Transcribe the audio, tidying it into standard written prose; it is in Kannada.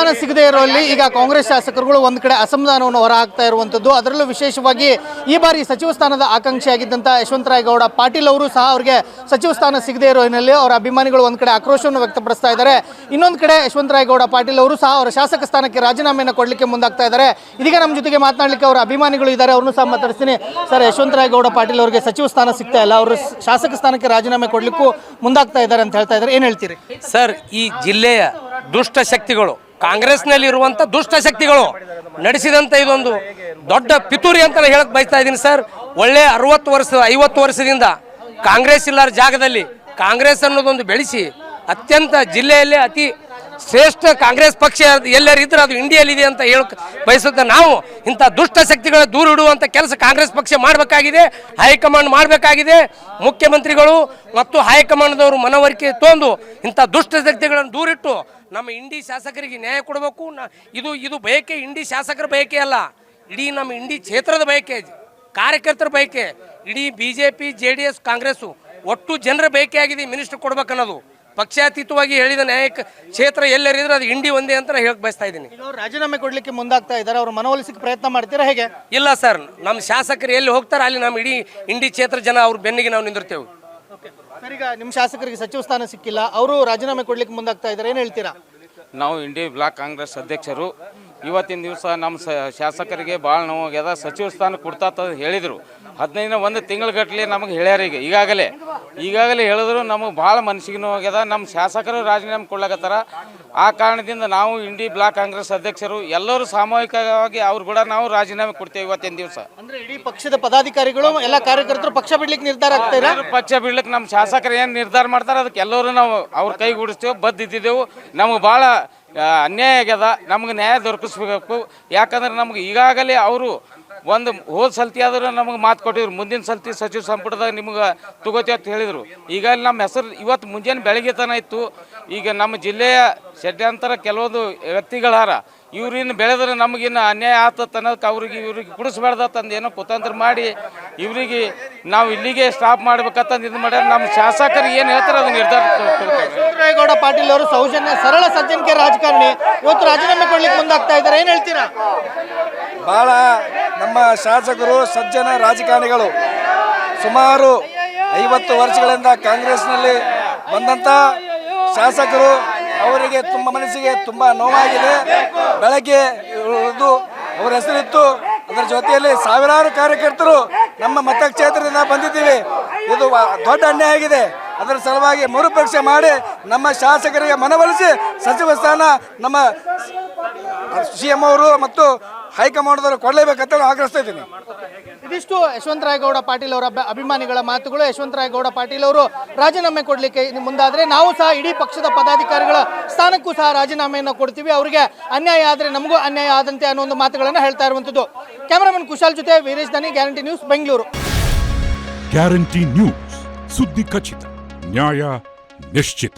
ಸ್ಥಾನ ಸಿಗದೇ ಇರುವಲ್ಲಿ ಈಗ ಕಾಂಗ್ರೆಸ್ ಶಾಸಕರುಗಳು ಒಂದು ಕಡೆ ಅಸಮಾಧಾನವನ್ನು ಹೊರಹಾಕ್ತಾ ಇರುವಂಥದ್ದು. ಅದರಲ್ಲೂ ವಿಶೇಷವಾಗಿ ಈ ಬಾರಿ ಸಚಿವ ಸ್ಥಾನದ ಆಕಾಂಕ್ಷಿಯಾಗಿದ್ದಂಥ ಯಶವಂತರಾಯಗೌಡ ಪಾಟೀಲ್ ಅವರು ಸಹ ಅವರಿಗೆ ಸಚಿವ ಸ್ಥಾನ ಸಿಗದೇ ಇರೋ ಹಿನ್ನೆಲೆ ಅವರ ಅಭಿಮಾನಿಗಳು ಒಂದು ಕಡೆ ಆಕ್ರೋಶವನ್ನು ವ್ಯಕ್ತಪಡಿಸ್ತಾ ಇದ್ದಾರೆ. ಇನ್ನೊಂದು ಕಡೆ ಯಶವಂತರಾಯಗೌಡ ಪಾಟೀಲ್ ಅವರು ಸಹ ಅವರ ಶಾಸಕ ಸ್ಥಾನಕ್ಕೆ ರಾಜೀನಾಮೆಯನ್ನು ಕೊಡಲಿಕ್ಕೆ ಮುಂದಾಗ್ತಾ ಇದ್ದಾರೆ. ಇದೀಗ ನಮ್ಮ ಜೊತೆಗೆ ಮಾತನಾಡಲಿಕ್ಕೆ ಅವರ ಅಭಿಮಾನಿಗಳು ಇದ್ದಾರೆ, ಅವ್ರನ್ನೂ ಸಹ ಮಾತಾಡ್ತೀನಿ. ಸರ್, ಯಶವಂತರಾಯಗೌಡ ಪಾಟೀಲ್ ಅವರಿಗೆ ಸಚಿವ ಸ್ಥಾನ ಸಿಗ್ತಾ ಇಲ್ಲ, ಅವರು ಶಾಸಕ ಸ್ಥಾನಕ್ಕೆ ರಾಜೀನಾಮೆ ಕೊಡಲಿಕ್ಕೂ ಮುಂದಾಗ್ತಾ ಇದ್ದಾರೆ ಅಂತ ಹೇಳ್ತಾ ಇದ್ದಾರೆ, ಏನು ಹೇಳ್ತೀರಿ ಸರ್? ಈ ಜಿಲ್ಲೆಯ ದುಷ್ಟ ಶಕ್ತಿಗಳು, ಕಾಂಗ್ರೆಸ್ನಲ್ಲಿ ಇರುವಂಥ ದುಷ್ಟ ಶಕ್ತಿಗಳು ನಡೆಸಿದಂಥ ಇದೊಂದು ದೊಡ್ಡ ಪಿತೂರಿ ಅಂತ ಹೇಳಕ್ ಬಯಸ್ತಾ ಇದ್ದೀನಿ ಸರ್. ಒಳ್ಳೆ 50 ವರ್ಷದಿಂದ ಕಾಂಗ್ರೆಸ್ ಇಲ್ಲಾರ ಜಾಗದಲ್ಲಿ ಕಾಂಗ್ರೆಸ್ ಅನ್ನೋದೊಂದು ಬೆಳೆಸಿ ಅತ್ಯಂತ ಜಿಲ್ಲೆಯಲ್ಲೇ ಅತಿ ಶ್ರೇಷ್ಠ ಕಾಂಗ್ರೆಸ್ ಪಕ್ಷ ಎಲ್ಲರೂ ಇದ್ರೆ ಅದು ಇಂಡಿಯಾಲಿದೆ ಅಂತ ಹೇಳಕ್ ಬಯಸುತ್ತೆ. ನಾವು ಇಂಥ ದುಷ್ಟ ಶಕ್ತಿಗಳ ದೂರ ಇಡುವಂಥ ಕೆಲಸ ಕಾಂಗ್ರೆಸ್ ಪಕ್ಷ ಮಾಡಬೇಕಾಗಿದೆ, ಹೈಕಮಾಂಡ್ ಮಾಡಬೇಕಾಗಿದೆ. ಮುಖ್ಯಮಂತ್ರಿಗಳು ಮತ್ತು ಹೈಕಮಾಂಡ್ದವರು ಮನವರಿಕೆ ತೊಂದು ಇಂಥ ದುಷ್ಟ ಶಕ್ತಿಗಳನ್ನು ದೂರಿಟ್ಟು ನಮ್ಮ ಇಂಡಿ ಶಾಸಕರಿಗೆ ನ್ಯಾಯ ಕೊಡಬೇಕು. ಇದು ಬಯಕೆ ಇಂಡಿ ಶಾಸಕರ ಬಯಕೆ ಅಲ್ಲ, ಇಡೀ ನಮ್ಮ ಇಂಡಿ ಕ್ಷೇತ್ರದ ಬಯಕೆ, ಕಾರ್ಯಕರ್ತರ ಬಯಕೆ, ಇಡೀ BJP JDS ಕಾಂಗ್ರೆಸ್ಸು ಒಟ್ಟು ಜನರ ಬಯಕೆ ಆಗಿದೆ ಮಿನಿಸ್ಟರ್ ಕೊಡ್ಬೇಕನ್ನೋದು. ಪಕ್ಷಾತೀತವಾಗಿ ಹೇಳಿದ ನ್ಯಾಯಕ ಕ್ಷೇತ್ರ ಎಲ್ಲರಿದ್ರೆ ಅದು ಇಂಡಿ ಒಂದೇ ಅಂತ ಹೇಳಕ್ ಬಯಸ್ತಾ ಇದ್ದೀನಿ. ರಾಜೀನಾಮೆ ಕೊಡ್ಲಿಕ್ಕೆ ಮುಂದಾಗ್ತಾ ಇದ್ದಾರೆ, ಅವರು ಮನವೊಲಿಸಕ್ಕೆ ಪ್ರಯತ್ನ ಮಾಡ್ತೀರಾ ಹೇಗೆ? ಇಲ್ಲ ಸರ್, ನಮ್ಮ ಶಾಸಕರು ಎಲ್ಲಿ ಹೋಗ್ತಾರೆ ಅಲ್ಲಿ ನಮ್ಮ ಇಡೀ ಇಂಡಿ ಕ್ಷೇತ್ರ ಜನ ಅವ್ರ ಬೆನ್ನಿಗೆ ನಾವು ನಿಂದಿರ್ತೇವೆ. ಸರ್, ಈಗ ನಿಮ್ಮ ಶಾಸಕರಿಗೆ ಸಚಿವ ಸ್ಥಾನ ಸಿಕ್ಕಿಲ್ಲ, ಅವರು ರಾಜೀನಾಮೆ ಕೊಡ್ಲಿಕ್ಕೆ ಮುಂದಾಗ್ತಾ ಇದ್ದಾರೆ, ಏನು ಹೇಳ್ತೀರಾ? ನಾವು ಇಂಡಿ ಬ್ಲಾಕ್ ಕಾಂಗ್ರೆಸ್ ಅಧ್ಯಕ್ಷರು ಇವತ್ತಿನ ದಿವಸ ನಮ್ಮ ಶಾಸಕರಿಗೆ ಭಾಳ ನೋವಾಗ್ಯದ. ಸಚಿವ ಸ್ಥಾನ ಕೊಡ್ತಾ ಹೇಳಿದರು. 15 ತಿಂಗಳಗಟ್ಟಲೆ ನಮಗೆ ಹೇಳ್ಯಾರ. ಈಗಾಗಲೇ ಹೇಳಿದ್ರು ನಮಗೆ ಭಾಳ ಮನಸ್ಸಿಗೆ ನೋವಾಗ್ಯದ. ನಮ್ಮ ಶಾಸಕರು ರಾಜೀನಾಮೆ ಕೊಡ್ಲಾಕತ್ತಾರ. ಆ ಕಾರಣದಿಂದ ನಾವು ಇಂಡಿ ಬ್ಲಾಕ್ ಕಾಂಗ್ರೆಸ್ ಅಧ್ಯಕ್ಷರು ಎಲ್ಲರೂ ಸಾಮೂಹಿಕವಾಗಿ ಅವ್ರು ಕೂಡ ನಾವು ರಾಜೀನಾಮೆ ಕೊಡ್ತೇವೆ ಇವತ್ತಿನ ದಿವಸ. ಅಂದ್ರೆ ಇಡೀ ಪಕ್ಷದ ಪದಾಧಿಕಾರಿಗಳು ಎಲ್ಲ ಕಾರ್ಯಕರ್ತರು ಪಕ್ಷ ಬಿಡ್ಲಿಕ್ಕೆ ನಿರ್ಧಾರ ಆಗ್ತಾರೆ. ಪಕ್ಷ ಬಿಡ್ಲಿಕ್ಕೆ ನಮ್ಮ ಶಾಸಕರು ಏನು ನಿರ್ಧಾರ ಮಾಡ್ತಾರೆ ಅದಕ್ಕೆ ಎಲ್ಲರೂ ನಾವು ಅವ್ರ ಕೈಗೂಡಿಸ್ತೇವೆ, ಬದ್ದಿದ್ದೇವೆ. ನಮಗೆ ಭಾಳ ಅನ್ಯಾಯ ಆಗ್ಯದ, ನಮ್ಗೆ ನ್ಯಾಯ ದೊರಕಿಸ್ಬೇಕು. ಯಾಕಂದ್ರೆ ನಮ್ಗೆ ಈಗಾಗಲೇ ಅವರು ಹೋದ ಸಲ್ತಿ ಆದರೂ ನಮಗೆ ಮಾತು ಕೊಟ್ಟಿದ್ರು, ಮುಂದಿನ ಸಲ್ತಿ ಸಚಿವ ಸಂಪುಟದಾಗ ನಿಮ್ಗೆ ತಗೋತೀವಿ ಅಂತ ಹೇಳಿದರು. ಈಗಾಗಲೇ ನಮ್ಮ ಹೆಸರು ಇವತ್ತು ಮುಂಜಾನೆ ಬೆಳಗ್ಗೆ ತನ ಇತ್ತು. ಈಗ ನಮ್ಮ ಜಿಲ್ಲೆಯ ಷಡ್ಯಂತರ ಕೆಲವೊಂದು ವ್ಯಕ್ತಿಗಳಾರ, ಇವ್ರಿನ್ನು ಬೆಳೆದ್ರೆ ನಮಗಿನ್ನು ಅನ್ಯಾಯ ಆತತ್ ಅನ್ನೋದಕ್ಕೆ ಇವ್ರಿಗೆ ಕುಡಿಸ್ಬಾರ್ದತ್ತಂದು ಏನೋ ಕುತಂತ್ರ ಮಾಡಿ ಇವರಿಗೆ ನಾವು ಇಲ್ಲಿಗೆ ಸ್ಟಾಪ್ ಮಾಡ್ಬೇಕಂತಂದು ಇದು ಮಾಡ್ಯಾರ. ನಮ್ಮ ಶಾಸಕರು ಏನು ಹೇಳ್ತಾರೆ ಅದು ನಿರ್ಧಾರ. ಯಶವಂತರಾಯಗೌಡ ಪಾಟೀಲ್ ಅವರು ಸೌಜನ್ಯ ಸರಳ ಸಜ್ಜನಿಕೆ ರಾಜಕಾರಣಿ, ಇವತ್ತು ರಾಜೀನಾಮೆ ಕೊಡ್ಲಿಕ್ಕೆ ಮುಂದಾಗ್ತಾ ಇದ್ದಾರೆ, ಏನು ಹೇಳ್ತೀರಾ? ಭಾಳ ನಮ್ಮ ಶಾಸಕರು ಸಜ್ಜನ ರಾಜಕಾರಣಿಗಳು. ಸುಮಾರು 50 ವರ್ಷಗಳಿಂದ ಕಾಂಗ್ರೆಸ್ನಲ್ಲಿ ಬಂದಂಥ ಶಾಸಕರು, ಅವರಿಗೆ ಮನಸ್ಸಿಗೆ ತುಂಬ ನೋವಾಗಿದೆ. ಬೆಳಗ್ಗೆ ಅವರ ಹೆಸರಿತ್ತು, ಅದರ ಜೊತೆಯಲ್ಲಿ ಸಾವಿರಾರು ಕಾರ್ಯಕರ್ತರು ನಮ್ಮ ಮತಕ್ಷೇತ್ರದಿಂದ ಬಂದಿದ್ದೀವಿ. ಇದು ದೊಡ್ಡ ಅನ್ಯಾಯ ಆಗಿದೆ. ಅದರ ಸಲುವಾಗಿ ಮರುಪರೀಕ್ಷೆ ಮಾಡಿ ನಮ್ಮ ಶಾಸಕರಿಗೆ ಮನವೊಲಿಸಿ ಸಚಿವ ಸ್ಥಾನ ನಮ್ಮ CM ಅವರು ಮತ್ತು ಹೈಕಮಾಂಡ್ದವರು ಕೊಡಲೇಬೇಕಂತ ಆಗ್ರಹಿಸ್ತಾ ಇದ್ದೀನಿ. ಇದಿಷ್ಟು ಯಶವಂತರಾಯಗೌಡ ಪಾಟೀಲ್ ಅವರ ಅಭಿಮಾನಿಗಳ ಮಾತುಗಳು. ಯಶವಂತರಾಯಗೌಡ ಪಾಟೀಲ್ ಅವರು ರಾಜೀನಾಮೆ ಕೊಡಲಿಕ್ಕೆ ಮುಂದಾದರೆ ನಾವು ಸಹ ಇಡೀ ಪಕ್ಷದ ಪದಾಧಿಕಾರಿಗಳ ಸ್ಥಾನಕ್ಕೂ ಸಹ ರಾಜೀನಾಮೆಯನ್ನು ಕೊಡ್ತೀವಿ, ಅವರಿಗೆ ಅನ್ಯಾಯ ಆದರೆ ನಮಗೂ ಅನ್ಯಾಯ ಆದಂತೆ ಅನ್ನೋ ಒಂದು ಮಾತುಗಳನ್ನು ಹೇಳ್ತಾ ಇರುವಂಥದ್ದು. ಕ್ಯಾಮರಾಮನ್ ಕುಶಾಲ್ ಜೊತೆ ವೀರೇಶ್ ದಾನಿ, guarantee news, Bengaluru. Guarantee news, ಸುದ್ದಿ ಖಚಿತ, ನ್ಯಾಯ ನಿಶ್ಚಿತ.